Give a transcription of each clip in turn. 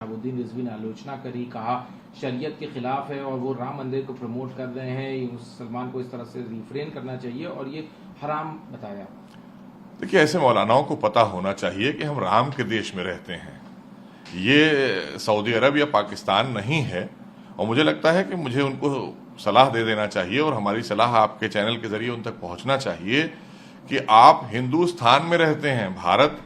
शहाबुद्दीन रिजवी ने आलोचना करी, कहा शरीयत के खिलाफ है और वो राम मंदिर को प्रमोट कर रहे हैं, मुसलमान को इस तरह से रिफ्रेन करना चाहिए और ये हराम बताया। देखिए, ऐसे मौलानाओं को पता होना चाहिए कि हम राम के देश में रहते हैं, ये सऊदी अरब या पाकिस्तान नहीं है। और मुझे लगता है कि मुझे उनको सलाह दे देना चाहिए और हमारी सलाह आपके चैनल के जरिए उन तक पहुंचना चाहिए कि आप हिंदुस्तान में रहते हैं, भारत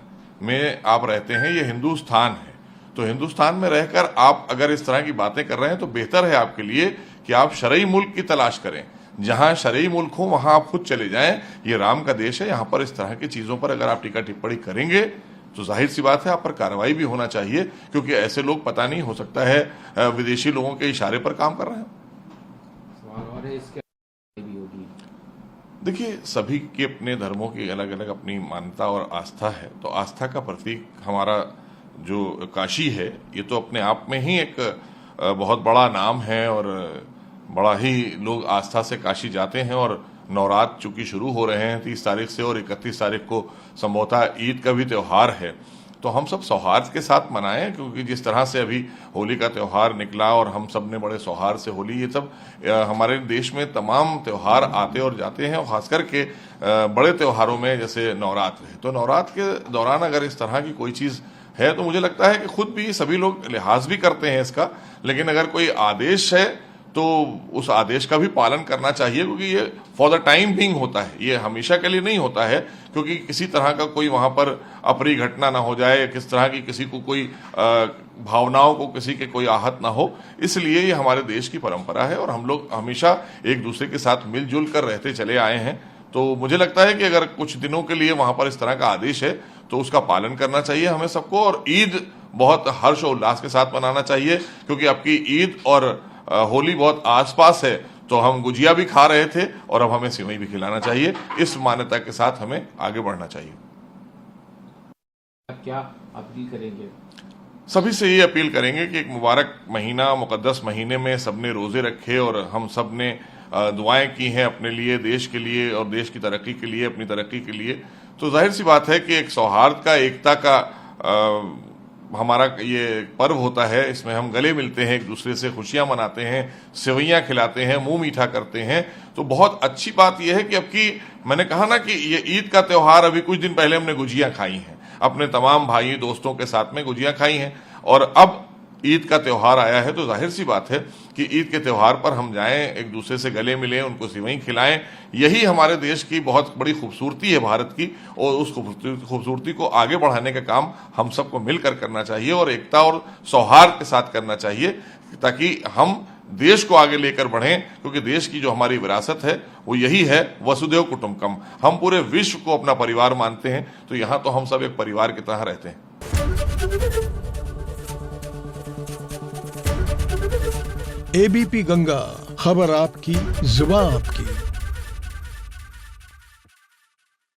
में आप रहते हैं, ये हिंदुस्तान है। तो हिंदुस्तान में रहकर आप अगर इस तरह की बातें कर रहे हैं तो बेहतर है आपके लिए कि आप शरई मुल्क की तलाश करें। जहां शरई मुल्क हो वहां आप खुद चले जाएं। ये राम का देश है, यहां पर इस तरह की चीजों पर अगर आप टीका टिप्पणी करेंगे तो जाहिर सी बात है आप पर कार्रवाई भी होना चाहिए, क्योंकि ऐसे लोग पता नहीं हो सकता है विदेशी लोगों के इशारे पर काम कर रहे हैं। और इसके भी होगी। देखिए, सभी के अपने धर्मों की अलग अलग अपनी मान्यता और आस्था है। तो आस्था का प्रतीक हमारा जो काशी है, ये तो अपने आप में ही एक बहुत बड़ा नाम है और बड़ा ही लोग आस्था से काशी जाते हैं। और नवरात्र चूंकि शुरू हो रहे हैं 30 तारीख से और 31 तारीख को संभवतः ईद का भी त्यौहार है, तो हम सब सौहार्द के साथ मनाएं, क्योंकि जिस तरह से अभी होली का त्यौहार निकला और हम सब ने बड़े सौहार्द से होली, ये सब हमारे देश में तमाम त्यौहार आते और जाते हैं। और खास करके बड़े त्योहारों में जैसे नवरात्र है, तो नवरात्र के दौरान अगर इस तरह की कोई चीज है तो मुझे लगता है कि खुद भी सभी लोग लिहाज भी करते हैं इसका, लेकिन अगर कोई आदेश है तो उस आदेश का भी पालन करना चाहिए, क्योंकि ये फॉर द टाइम बीइंग होता है, ये हमेशा के लिए नहीं होता है, क्योंकि किसी तरह का कोई वहां पर अप्रिय घटना ना हो जाए, किस तरह की किसी को कोई भावनाओं को किसी के कोई आहत ना हो। इसलिए ये हमारे देश की परंपरा है और हम लोग हमेशा एक दूसरे के साथ मिलजुल कर रहते चले आए हैं। तो मुझे लगता है कि अगर कुछ दिनों के लिए वहां पर इस तरह का आदेश है तो उसका पालन करना चाहिए हमें सबको। और ईद बहुत हर्ष और उल्लास के साथ मनाना चाहिए, क्योंकि आपकी ईद और होली बहुत आसपास है। तो हम गुजिया भी खा रहे थे और अब हमें सिवई भी खिलाना चाहिए। इस मान्यता के साथ हमें आगे बढ़ना चाहिए। क्या अपील करेंगे? सभी से ये अपील करेंगे कि एक मुबारक महीना, मुकद्दस महीने में सबने रोजे रखे और हम सब ने दुआएं की हैं अपने लिए, देश के लिए और देश की तरक्की के लिए, अपनी तरक्की के लिए। तो जाहिर सी बात है कि एक सौहार्द का, एकता का हमारा ये पर्व होता है। इसमें हम गले मिलते हैं, एक दूसरे से खुशियां मनाते हैं, सेवैयां खिलाते हैं, मुंह मीठा करते हैं। तो बहुत अच्छी बात यह है कि अब की मैंने कहा ना कि ये ईद का त्यौहार, अभी कुछ दिन पहले हमने गुजियां खाई हैं, अपने तमाम भाई दोस्तों के साथ में गुजियां खाई हैं, और अब ईद का त्यौहार आया है। तो जाहिर सी बात है कि ईद के त्यौहार पर हम जाएं, एक दूसरे से गले मिलें, उनको सेवई खिलाएं। यही हमारे देश की बहुत बड़ी खूबसूरती है भारत की, और उस खूबसूरती को आगे बढ़ाने का काम हम सबको मिलकर करना चाहिए और एकता और सौहार्द के साथ करना चाहिए, ताकि हम देश को आगे लेकर बढ़ें। क्योंकि देश की जो हमारी विरासत है वो यही है, वसुधैव कुटुंबकम। हम पूरे विश्व को अपना परिवार मानते हैं, तो यहाँ तो हम सब एक परिवार की तरह रहते हैं। एबीपी गंगा, खबर आपकी, जुबान आपकी।